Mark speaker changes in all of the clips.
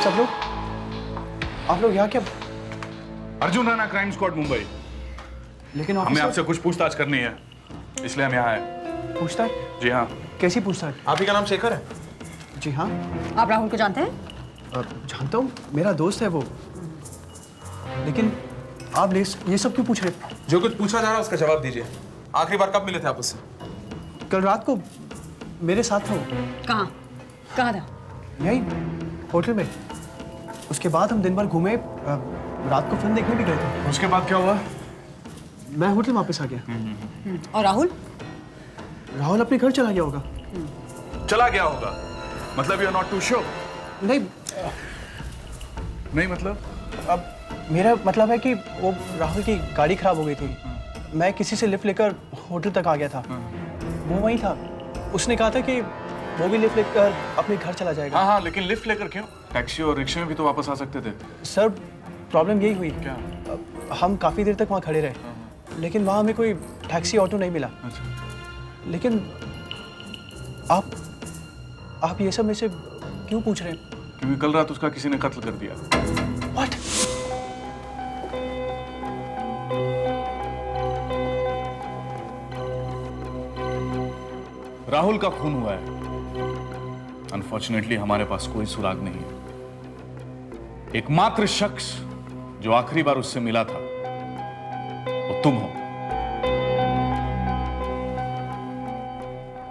Speaker 1: सब लोग, आप लोग यहाँ क्या?
Speaker 2: Arjun Rana, crime squad Mumbai.
Speaker 1: लेकिन
Speaker 2: हमें आपसे कुछ पूछताछ करनी है, इसलिए हम यहाँ आए।
Speaker 1: पूछताछ?
Speaker 2: जी हाँ।
Speaker 1: कैसी पूछताछ?
Speaker 3: आप ही का नाम शेखर है?
Speaker 1: जी हाँ।
Speaker 4: आप राहुल को जानते हैं?
Speaker 1: जानता हूँ, मेरा दोस्त है वो। लेकिन आप ये सब क्यों पूछ रहे?
Speaker 3: जो कुछ पूछा जा रहा है उसका जवाब दीजिए। आखिरी बार कब मिले थे आप उससे?
Speaker 1: कल रात को मेरे साथ था वो।
Speaker 4: कहाँ कहाँ था?
Speaker 1: यही होटल में। उसके बाद हम दिन भर घूमे, रात को फिल्म देखने भी गए थे।
Speaker 2: उसके बाद क्या हुआ?
Speaker 1: मैं होटल वापस आ गया।
Speaker 4: और राहुल?
Speaker 1: राहुल अपने घर चला गया होगा।
Speaker 2: चला गया होगा मतलब you are not too sure?
Speaker 1: नहीं
Speaker 2: मतलब
Speaker 1: अब मेरा मतलब है कि वो राहुल की गाड़ी खराब हो गई थी। मैं किसी से लिफ्ट लेकर होटल तक आ गया था। वो वहीं था। उसने कहा था कि वो भी लिफ्ट लेकर अपने घर चला जाएगा।
Speaker 2: हाँ, लेकिन लिफ्ट लेकर क्यों? टैक्सी और रिक्शे में भी तो वापस आ सकते थे।
Speaker 1: सर, प्रॉब्लम यही हुई।
Speaker 2: क्या?
Speaker 1: हम काफ़ी देर तक वहाँ खड़े रहे, लेकिन वहाँ हमें कोई टैक्सी ऑटो नहीं मिला।
Speaker 2: अच्छा।
Speaker 1: लेकिन आप ये सब में से क्यों पूछ रहे हैं?
Speaker 2: क्योंकि कल रात उसका किसी ने कत्ल कर दिया।
Speaker 1: What?
Speaker 2: राहुल का खून हुआ है। अनफॉर्चुनेटली हमारे पास कोई सुराग नहीं है। एकमात्र शख्स जो आखिरी बार उससे मिला था वो तुम हो।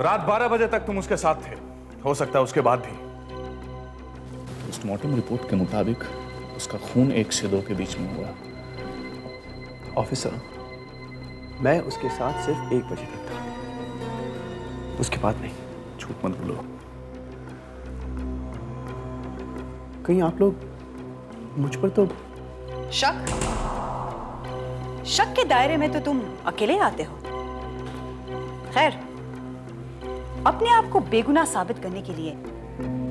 Speaker 2: रात 12 बजे तक तुम उसके साथ थे। हो सकता है उसके बाद भी। पोस्टमार्टम रिपोर्ट के मुताबिक उसका खून 1 से 2 के बीच में हुआ।
Speaker 1: ऑफिसर, मैं उसके साथ सिर्फ 1 बजे तक था, उसके बाद नहीं।
Speaker 2: झूठ मत बोलो।
Speaker 1: कहीं आप लोग मुझ पर तो
Speaker 4: शक के दायरे में तो तुम अकेले आते हो। खैर, अपने आप को बेगुनाह साबित करने के लिए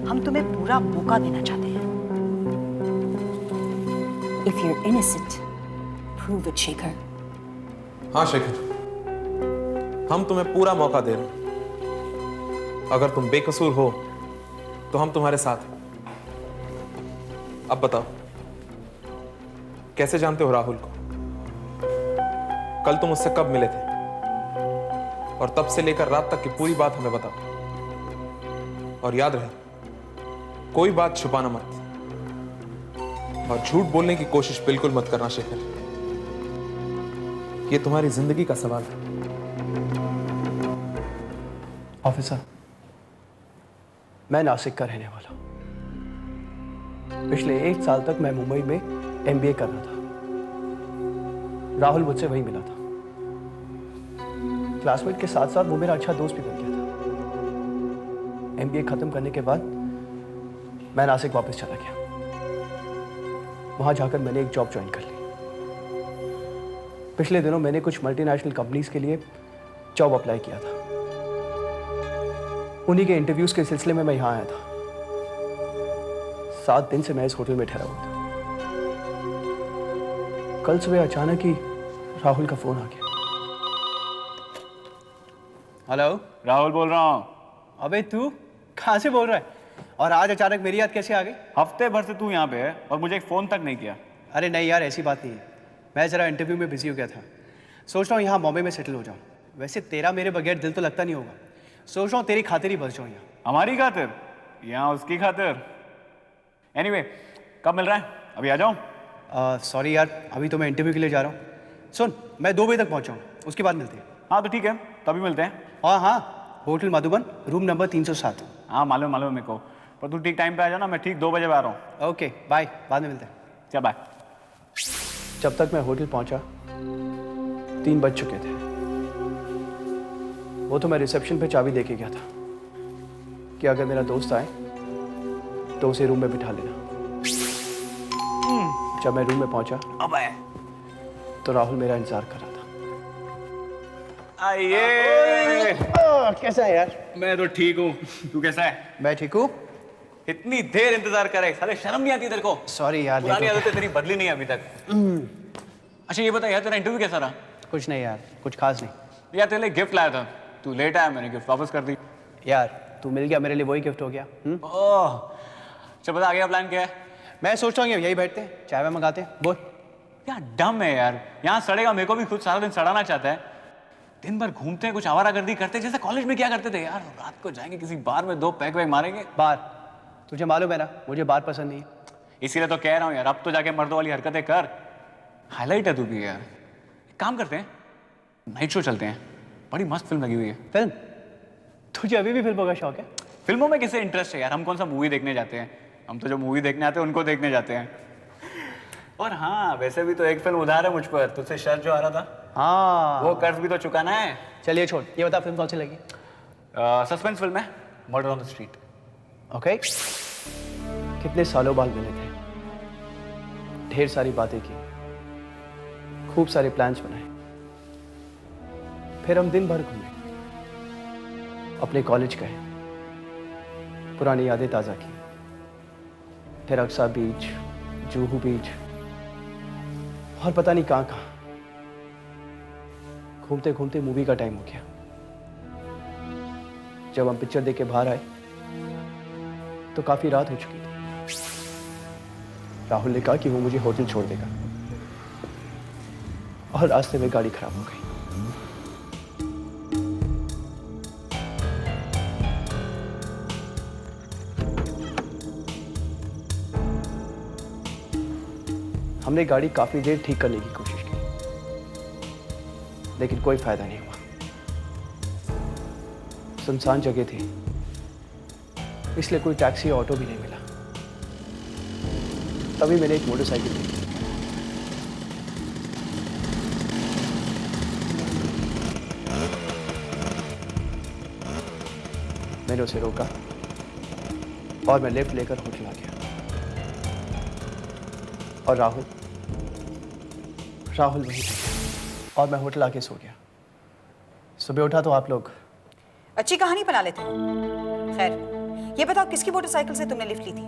Speaker 4: हम तुम्हें पूरा मौका देना चाहते हैं। If you're innocent, prove it, Shekhar.
Speaker 3: हाँ शेखर, हम तुम्हें पूरा मौका दे रहे हैं। अगर तुम बेकसूर हो तो हम तुम्हारे साथ हैं। अब बताओ, कैसे जानते हो राहुल को? कल तुम उससे कब मिले थे? और तब से लेकर रात तक की पूरी बात हमें बताओ। और याद रहे, कोई बात छुपाना मत और झूठ बोलने की कोशिश बिल्कुल मत करना शेखर। ये तुम्हारी जिंदगी का सवाल है।
Speaker 1: ऑफिसर, मैं नासिक का रहने वाला हूं। पिछले 1 साल तक मैं मुंबई में MBA कर रहा था। राहुल मुझसे वहीं मिला था। क्लासमेट के साथ साथ वो मेरा अच्छा दोस्त भी बन गया था। MBA खत्म करने के बाद मैं नासिक वापस चला गया। वहां जाकर मैंने एक जॉब ज्वाइन कर ली। पिछले दिनों मैंने कुछ मल्टीनेशनल कंपनीज के लिए जॉब अप्लाई किया था। उन्हीं के इंटरव्यूज के सिलसिले में मैं यहां आया था। 7 दिन से मैं इस होटल में ठहरा हुआ था। कल सुबह अचानक ही राहुल का फोन आ गया। हेलो,
Speaker 5: राहुल बोल रहा हूँ।
Speaker 1: अबे तू कहाँ से बोल रहा है? और आज अचानक मेरी याद कैसे आ गई?
Speaker 5: हफ्ते भर से तू यहाँ पे है और मुझे एक फोन तक नहीं किया।
Speaker 1: अरे नहीं यार, ऐसी बात नहीं है। मैं जरा इंटरव्यू में बिजी हो गया था। सोच रहा हूँ यहाँ बॉम्बे में सेटल हो जाऊँ। वैसे तेरा मेरे बगैर दिल तो लगता नहीं होगा। सोच रहा हूँ तेरी खातिर ही बस जाऊँ यहाँ।
Speaker 5: हमारी खातिर? यहाँ उसकी खातिर? एनीवे, कब मिल रहा है? अभी आ जाऊँ?
Speaker 1: सॉरी यार, अभी तो मैं इंटरव्यू के लिए जा रहा हूँ। सुन, मैं 2 बजे तक पहुँचाऊँ, उसके बाद मिलते हैं।
Speaker 5: हाँ तो ठीक है, तभी मिलते हैं।
Speaker 1: हाँ, होटल मधुबन, रूम नंबर 307।
Speaker 5: हाँ मालूम है मेरे को, पर तू ठीक टाइम पे आ जाना। मैं ठीक 2 बजे आ रहा हूँ।
Speaker 1: ओके बाय, बाद में मिलते हैं।
Speaker 5: चल बाय।
Speaker 1: जब तक मैं होटल पहुंचा 3 बज चुके थे। वो तो मैं रिसेप्शन पे चाबी देके गया था कि अगर मेरा दोस्त आए तो उसे रूम में बिठा लेना। जब मैं रूम में पहुंचा तो राहुल मेरा इंतजार कर रहा था।
Speaker 5: आइए।
Speaker 1: कैसा है यार?
Speaker 5: मैं तो ठीक हूँ, तू कैसा है?
Speaker 1: मैं ठीक हूँ।
Speaker 5: इतनी देर इंतजार करे, साले शर्म नहीं आती तेरे को?
Speaker 1: सॉरी यार,
Speaker 5: पुरानी आदतें तेरी बदली नहीं है अभी तक। अच्छा ये बता यार, तेरा इंटरव्यू कैसा रहा?
Speaker 1: कुछ नहीं यार, कुछ खास नहीं।
Speaker 5: यार तेरे लिए गिफ्ट लाया था, तू लेट आया, मैंने गिफ्ट वापस कर दी।
Speaker 1: यार तू मिल गया, मेरे लिए वही गिफ्ट हो गया।
Speaker 5: ओह, चल बता आगे का प्लान क्या है?
Speaker 1: मैं सोच रहा हूँ यही बैठते हैं, चाय में मंगाते हैं। बोल।
Speaker 5: क्या डम है यार, यहाँ सड़ेगा, मेरे को भी खुद सारा दिन सड़ाना चाहता है। दिन भर घूमते हैं, कुछ आवारागर्दी करते हैं, जैसे कॉलेज में क्या करते थे यार। रात को जाएंगे किसी बार में, 2 पैक वैक मारेंगे।
Speaker 1: बार? तुझे मालूम है ना मुझे बार पसंद नहीं है।
Speaker 5: इसीलिए तो कह रहा हूँ यार, अब तो जाके मर्दों वाली हरकतें कर। हाईलाइट है तू भी यार। एक काम करते हैं, नाइट शो चलते हैं, बड़ी मस्त फिल्म लगी हुई है।
Speaker 1: फिल्म? तुझे अभी भी फिल्मों का शौक है?
Speaker 5: फिल्मों में किसे इंटरेस्ट है यार, हम कौन सा मूवी देखने जाते हैं, हम तो जो मूवी देखने आते हैं उनको देखने जाते हैं। और हाँ, वैसे भी तो एक फिल्म उधार है मुझ पर, तुझसे शर्त जो आ रहा था।
Speaker 1: हाँ,
Speaker 5: वो कर्ज भी तो चुकाना है।
Speaker 1: चलिए छोड़, ये बता फिल्म कौन सी लगी?
Speaker 5: सस्पेंस फिल्म है, murder on the street.
Speaker 1: Okay. कितने सालों बाद मिले थे, ढेर सारी बातें की, खूब सारे प्लान्स बनाए, फिर हम दिन भर घूमे, अपने कॉलेज गए, पुरानी यादें ताज़ा की, फिर अक्सा बीच, जूहू बीच और पता नहीं कहां कहां। घूमते घूमते मूवी का टाइम हो गया। जब हम पिक्चर देख के बाहर आए तो काफी रात हो चुकी थी। राहुल ने कहा कि वो मुझे होटल छोड़ देगा और रास्ते में गाड़ी खराब हो गई। हमने गाड़ी काफी देर ठीक करने की कोशिश की, लेकिन कोई फायदा नहीं हुआ। सुनसान जगह थी, इसलिए कोई टैक्सी या ऑटो भी नहीं मिला। तभी मैंने एक मोटरसाइकिल देखी। मैंने उसे रोका और मैं लेफ्ट लेकर होटल आ गया। और राहुल वहीं था और मैं होटल आके सो गया। सुबह उठा तो आप लोग।
Speaker 4: अच्छी कहानी बना लेते हो। खैर, ये बताओ किसकी मोटरसाइकिल से तुमने लिफ्ट ली थी?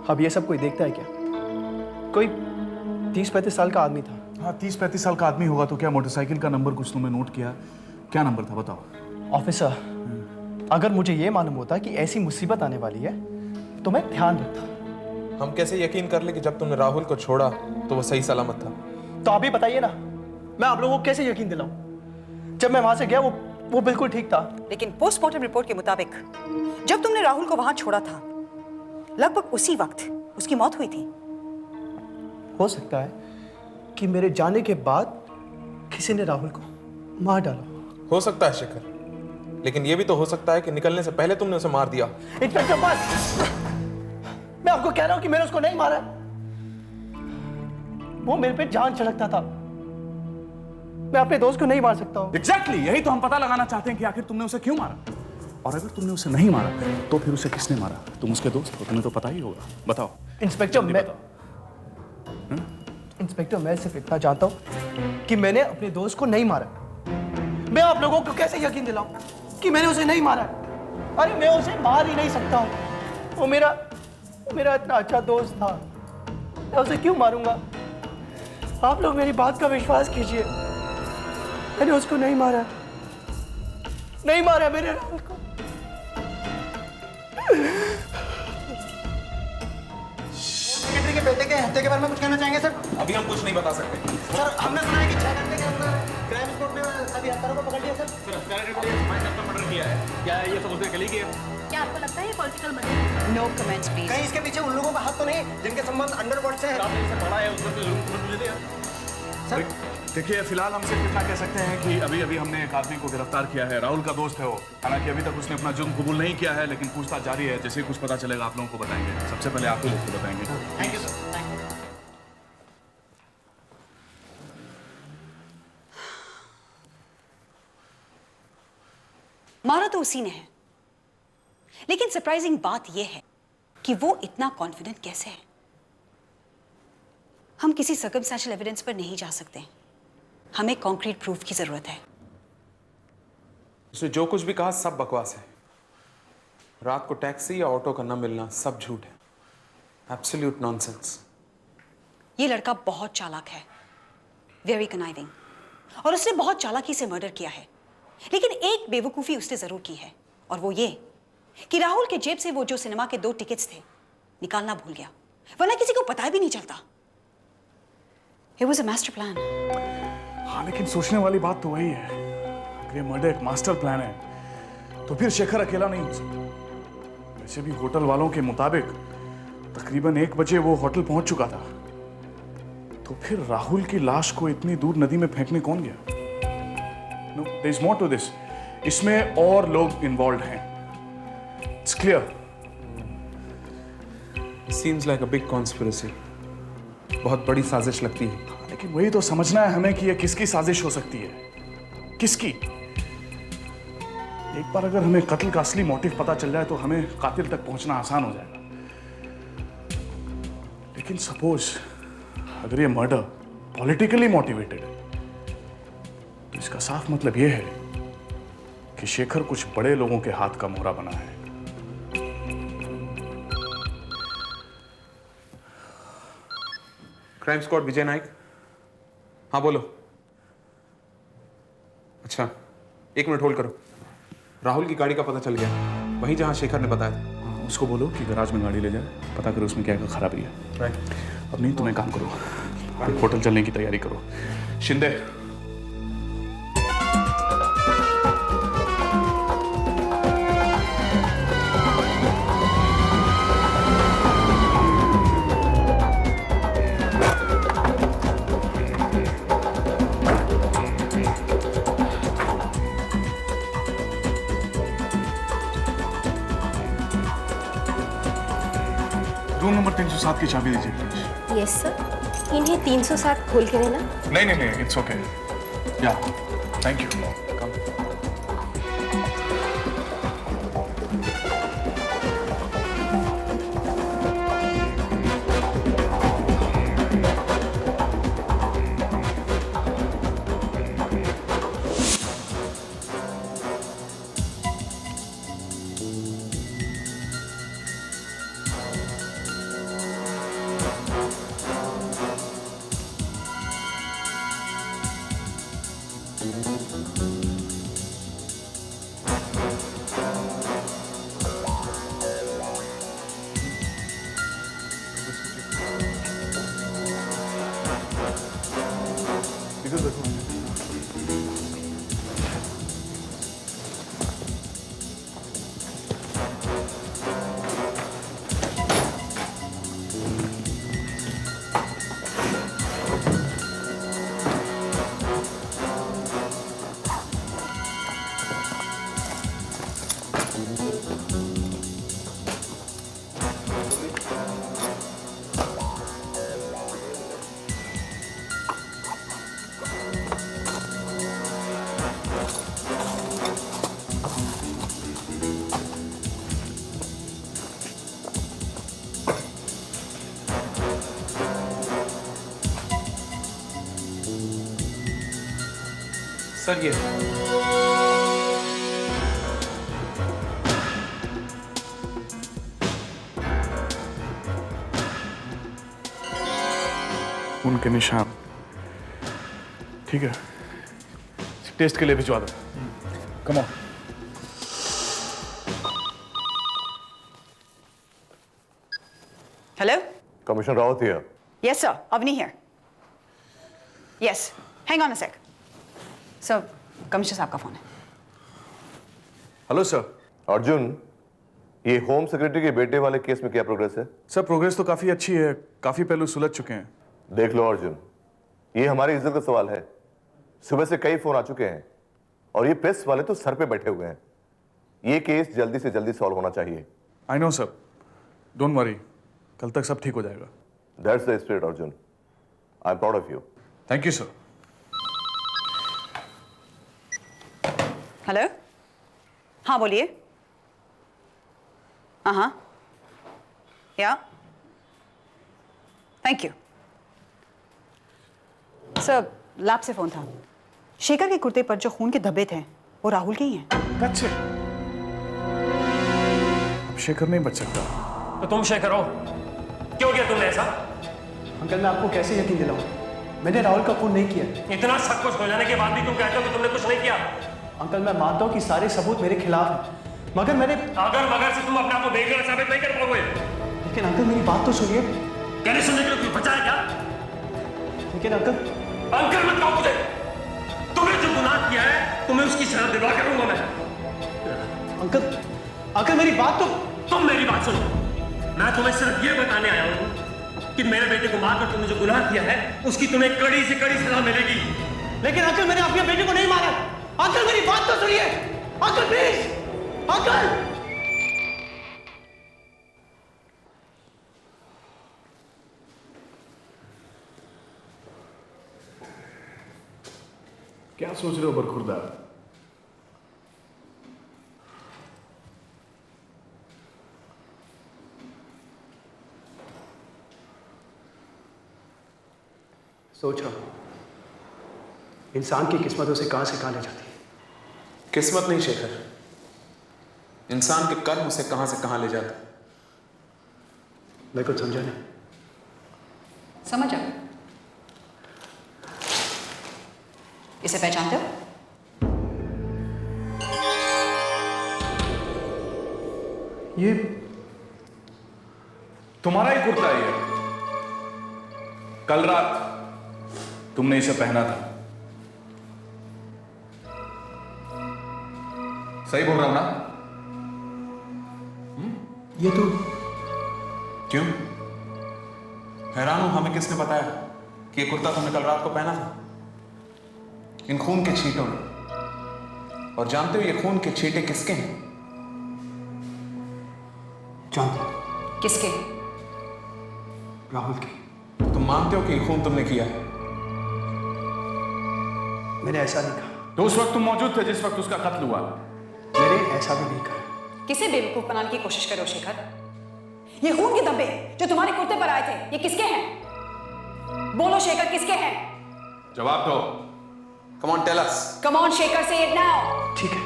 Speaker 1: अब ये सब कोई देखता है क्या? कोई 30-35 साल का आदमी था।
Speaker 2: हाँ, 30-35 साल का आदमी होगा तो क्या मोटरसाइकिल का नंबर कुछ तुमने नोट किया? क्या नंबर था बताओ।
Speaker 1: ऑफिसर, अगर मुझे ये मालूम होता कि ऐसी मुसीबत आने वाली है तो मैं ध्यान रखता।
Speaker 3: हम कैसे यकीन कर ले कि जब तुमने राहुल को छोड़ा तो वो सही सलामत था?
Speaker 1: तो आप ही बताइए ना, मैं आप लोगों को कैसे यकीन दिलाऊं? जब मैं वहां से गया वो बिल्कुल ठीक था।
Speaker 4: लेकिन पोस्टमार्टम रिपोर्ट के मुताबिक जब तुमने राहुल को वहां छोड़ा था, लगभग उसी वक्त उसकी मौत हुई थी।
Speaker 1: हो सकता है कि मेरे जाने के बाद किसी ने राहुल को मार डाला।
Speaker 3: हो सकता है शिखर, लेकिन ये भी तो हो सकता है कि निकलने से पहले तुमने उसे मार दिया।
Speaker 1: इंस्पेक्टर बस, मैं आपको कह रहा हूं कि मैंने उसको नहीं मारा। वो मेरे पे जान छिड़कता था। मैं अपने दोस्त को नहीं मार सकता हूं।
Speaker 2: एग्जैक्टली, यही तो हम पता लगाना चाहते हैं कि आखिर तुमने उसे क्यों मारा। और अगर तुमने उसे नहीं मारा तो फिर उसे किसने मारा? तुम उसके दोस्त हो, तुम्हें तो पता ही होगा। बताओ
Speaker 1: इंस्पेक्टर, मैं सिर्फ इतना चाहता हूं कि मैंने अपने दोस्त को नहीं मारा। मैं आप लोगों को कैसे यकीन दिलाऊं कि मैंने उसे नहीं मारा? अरे मैं उसे मार ही नहीं सकता हूं। वो मेरा इतना अच्छा दोस्त था, मैं उसे क्यों मारूंगा? आप लोग मेरी बात का विश्वास कीजिए, मैंने उसको नहीं मारा मेरे राहुल को।
Speaker 6: सेक्रेटरी के बेटे के हत्या के बारे में कुछ कहना चाहेंगे सर?
Speaker 3: अभी हम कुछ नहीं बता सकते।
Speaker 6: सर, हमने सुना है कि 6 घंटे के अंदर क्राइम स्पॉट में सभी हत्यारों को पकड़ लिया सर।
Speaker 5: मर्डर किया है क्या? ये सब उसने कल ही किया।
Speaker 7: क्या आपको लगता है ये पॉलिटिकल मसला?
Speaker 4: No comments please.
Speaker 6: कहीं इसके पीछे उन लोगों का हाथ तो नहीं जिनके संबंध अंडरवर्ल्ड से है?
Speaker 5: आपने इसे पढ़ा है, उसमें तो मुझे दिया।
Speaker 6: सर,
Speaker 2: देखिए, फिलहाल हम सिर्फ इतना कह सकते हैं कि अभी अभी हमने एक आदमी को गिरफ्तार किया है। राहुल का दोस्त है वो। हालांकि अभी तक उसने अपना जुर्म कबूल नहीं किया है, लेकिन पूछताछ जारी है। जैसे ही कुछ पता चलेगा आप लोगों को बताएंगे। सबसे पहले आप ही लोग को बताएंगे।
Speaker 6: Thank you sir. Thank you.
Speaker 4: मारा तो उसी ने है, लेकिन सरप्राइजिंग बात यह है कि वो इतना कॉन्फिडेंट कैसे है। हम किसी सर्कमस्टेंशियल एविडेंस पर नहीं जा सकते, हमें कॉन्क्रीट प्रूफ की जरूरत है।
Speaker 3: उसने जो कुछ भी कहा सब बकवास है। रात को टैक्सी या ऑटो का न मिलना सब झूठ है। Absolute nonsense.
Speaker 4: ये लड़का बहुत चालाक है, वेरी कनाइविंग, और उसने बहुत चालाकी से मर्डर किया है। लेकिन एक बेवकूफी उसने जरूर की है, और वो ये कि राहुल के जेब से वो जो सिनेमा के 2 टिकट्स थे निकालना भूल गया, वरना किसी को पता भी नहीं चलता। It was a master plan.
Speaker 2: हाँ, लेकिन सोचने वाली बात तो वही है। अगर ये मर्डर एक मास्टर प्लान है तो फिर शेखर अकेला नहीं हो सकता। वैसे भी होटल वालों के मुताबिक तकरीबन 1 बजे वो होटल पहुंच चुका था, तो फिर राहुल की लाश को इतनी दूर नदी में फेंकने कौन गया? No, there is more to this. इसमें और लोग इन्वॉल्व हैं। It's clear.
Speaker 3: Seems like a big conspiracy. बहुत बड़ी साजिश लगती है।
Speaker 2: लेकिन वही तो समझना है हमें कि ये किसकी साजिश हो सकती है, किसकी। एक बार अगर हमें कत्ल का असली मोटिव पता चल जाए तो हमें कातिल तक पहुंचना आसान हो जाएगा। लेकिन सपोज अगर ये मर्डर पॉलिटिकली मोटिवेटेड है तो इसका साफ मतलब यह है कि शेखर कुछ बड़े लोगों के हाथ का मोहरा बना है।
Speaker 3: क्राइम स्क्वाड विजय नाइक। हाँ बोलो। अच्छा 1 मिनट होल्ड करो। राहुल की गाड़ी का पता चल गया, वहीं जहां शेखर ने बताया था।
Speaker 2: उसको बोलो कि गैराज में गाड़ी ले जाए, पता करो उसमें क्या क्या खराबी है।
Speaker 3: राइट।
Speaker 2: अब नहीं, तुम एक काम करो, होटल चलने की तैयारी करो। शिंदे, रूम नंबर 307 की चाबी दीजिए प्लीज।
Speaker 7: यस सर, इन्हें 307 खोल के देना।
Speaker 2: नहीं नहीं नहीं, इट्स ओके। या थैंक यू। कम।
Speaker 3: सर ये
Speaker 2: उनके निशान ठीक है, टेस्ट के लिए भिजवा दो। Come on.
Speaker 4: Hello?
Speaker 8: Commissioner Rawat here.
Speaker 4: Yes, sir. Avni here. Yes. Hang on a sec. Sir, commissioner साहब का फोन है।
Speaker 2: Hello sir.
Speaker 8: अर्जुन, ये होम सेक्रेटरी के बेटे वाले केस में क्या प्रोग्रेस है?
Speaker 2: सर प्रोग्रेस तो काफी अच्छी है, काफी पहलू सुलझ चुके हैं।
Speaker 8: देख लो अर्जुन, ये हमारी इज्जत का सवाल है। सुबह से कई फोन आ चुके हैं और ये प्रेस वाले तो सर पे बैठे हुए हैं। ये केस जल्दी से जल्दी सॉल्व होना चाहिए।
Speaker 2: I know sir, don't worry, कल तक सब ठीक हो जाएगा।
Speaker 8: That's the spirit Arjun. I am proud of you.
Speaker 2: Thank you sir.
Speaker 4: Hello? हाँ बोलिए। हाँ, या थैंक यू सर। लैब से फोन था। शेखर के कुर्ते पर जो खून के धब्बे थे वो राहुल के ही हैं।
Speaker 2: अच्छे, अब शेखर नहीं बच सकता।
Speaker 9: तो तुम शेखर हो, क्यों किया तुमने ऐसा?
Speaker 1: अंकल मैं आपको कैसे यकीन दिलाऊं? मैंने राहुल का खून नहीं किया।
Speaker 9: इतना सब कुछ हो जाने के बाद भी तुम कहते हो कि तुमने कुछ नहीं किया।
Speaker 1: अंकल मैं मानता हूँ कि सारे सबूत मेरे खिलाफ हैं, मगर मैंने
Speaker 9: अगर मगर से तुम अपने आप को बेगुनाह साबित नहीं कर पाओगे।
Speaker 1: लेकिन अंकल मेरी बात तो सुनिए।
Speaker 9: कहने सुनने के लिए कोई बचा है क्या?
Speaker 1: लेकिन अंकल
Speaker 9: मत कहो मुझे। तुमने जो गुनाह किया है तुम्हें उसकी सजा दिलवा करूंगा मैं।
Speaker 1: अंकल मेरी बात तो।
Speaker 9: तुम मेरी बात सुनो। मैं तुम्हें सिर्फ ये बताने आया हूं कि मेरे बेटे को मारकर तुमने जो गुनाह किया है उसकी तुम्हें कड़ी से कड़ी सजा मिलेगी।
Speaker 1: लेकिन अंकल मैंने अपने बेटे को नहीं मारा। अंकल मेरी बात तो सुनिए। Uncle please, uncle.
Speaker 2: क्या सोच रहे हो बरखुरदार?
Speaker 1: सोच रहा हूं इंसान की किस्मत उसे कहां से कहां ले जाती है।
Speaker 3: किस्मत नहीं शेखर, इंसान के कर्म उसे कहां से कहां ले जाते।
Speaker 1: मैं कुछ समझा नहीं।
Speaker 4: समझ आ? इसे पहचानते हो?
Speaker 1: ये
Speaker 2: तुम्हारा ही कुर्ता है ये। कल रात तुमने इसे पहना था। सही बोल रहा हूं ना?
Speaker 1: ये तो
Speaker 3: क्यों हैरान हूं, हमें किसने बताया कि ये कुर्ता तुमने कल रात को पहना था? इन खून के छींटों ने। और जानते हो ये खून के छींटे किसके हैं?
Speaker 1: जानता।
Speaker 4: किसके?
Speaker 1: राहुल की।
Speaker 3: तुम मानते हो कि ये खून तुमने किया है?
Speaker 1: मैंने ऐसा नहीं कहा।
Speaker 2: तो उस वक्त तुम मौजूद थे जिस वक्त उसका कत्ल हुआ।
Speaker 1: मैंने ऐसा भी नहीं कहा।
Speaker 4: किसे बेवकूफ बनाने की कोशिश करो शेखर? ये खून के धब्बे जो तुम्हारे कुर्ते पर आए थे ये किसके हैं? बोलो शेखर, किसके हैं?
Speaker 2: जवाब दो।
Speaker 3: Come on, tell us.
Speaker 4: Come on Shekhar, say it now.
Speaker 1: ठीक है,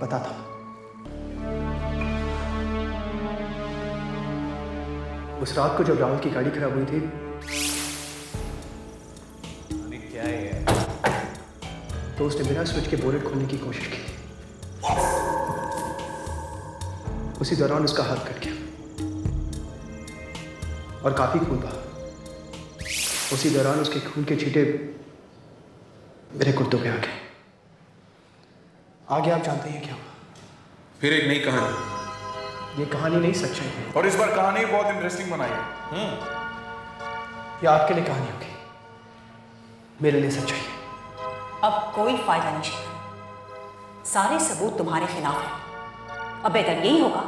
Speaker 1: पता था। उस रात को जब राहुल की गाड़ी खराब हुई थी,
Speaker 5: क्या है
Speaker 1: तो उसने बिना स्विच के बोनेट खोलने की कोशिश की। उसी दौरान उसका हाथ कट गया और काफी खून बहा। उसी दौरान उसके खून के छींटे मेरे कुर्तों पे आ गए। आगे आप जानते हैं क्या हुआ।
Speaker 3: फिर एक नई कहानी।
Speaker 1: ये कहानी नहीं, सच्चाई है।
Speaker 2: और इस बार कहानी बहुत इंटरेस्टिंग बनाई है।
Speaker 1: ये आपके लिए कहानी होगी, मेरे लिए सच्चाई है।
Speaker 4: अब कोई फायदा नहीं शेखर, सारे सबूत तुम्हारे खिलाफ हैं। अब बेहतर यही होगा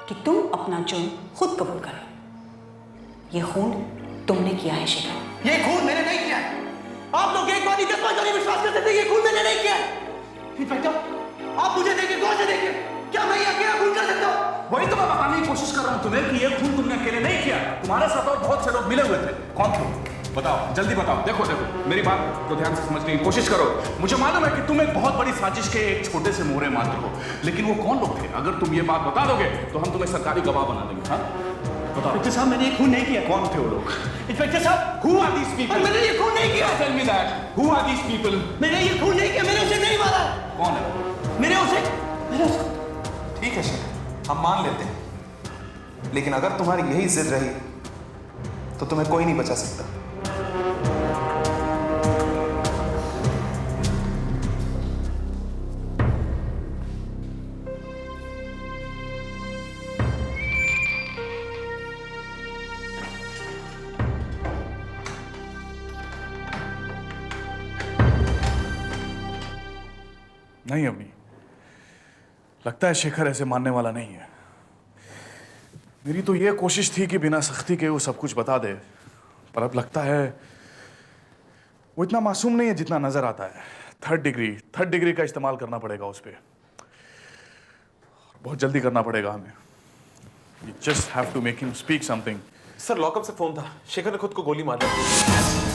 Speaker 4: कि तुम अपना जुर्म खुद कबूल करो। ये खून तुमने किया है शेखर।
Speaker 1: ये खून मैंने नहीं किया है। आप लोग एक बार ही 10 बार नहीं विश्वास करते थे। ये खून मैंने नहीं किया है। इंस्पेक्टर, आप मुझे देखिए, गौर से देखिए, क्या मैं ये अकेला खून कर सकता हूँ?
Speaker 2: वही तो मैं बताने की कोशिश कर रहा हूं तुम्हें कि ये खून तुमने अकेले नहीं किया। तुम्हारे साथ और बहुत से लोग मिले हुए थे। कौन थे? बताओ, जल्दी बताओ। देखो मेरी बात को ध्यान से समझने की कोशिश करो। मुझे मालूम है कि तुम एक बहुत बड़ी साजिश के एक छोटे से मोहरे मात्र हो, लेकिन वो कौन लोग थे? अगर तुम ये बात बता दोगे तो हम तुम्हें सरकारी गवाह बना देंगे। हाँ बताओ।
Speaker 1: इंस्पेक्टर साहब, मैंने ये खून नहीं किया।
Speaker 2: कौन थे वो लोग?
Speaker 1: इंस्पेक्टर साहब,
Speaker 2: Who are these people?
Speaker 1: मैंने ये खून नहीं किया।
Speaker 2: Tell me that. Who are these people?
Speaker 1: मैंने ये खून नहीं किया। मैंने उसे नहीं मारा।
Speaker 2: कौन है?
Speaker 1: मैंने उसे
Speaker 3: ठीक है शेखर, हम मान लेते हैं, लेकिन अगर तुम्हारी यही जिद रही तो तुम्हें कोई नहीं बचा सकता।
Speaker 2: नहीं अवनी, लगता है शेखर ऐसे मानने वाला नहीं है। मेरी तो ये कोशिश थी कि बिना सख्ती के वो सब कुछ बता दे, पर अब लगता है वो इतना मासूम नहीं है जितना नजर आता है। थर्ड डिग्री का इस्तेमाल करना पड़ेगा उस पर। बहुत जल्दी करना पड़ेगा हमें। You just have to make him speak something.
Speaker 3: Sir, lockup से फोन था, शेखर ने खुद को गोली मार दी।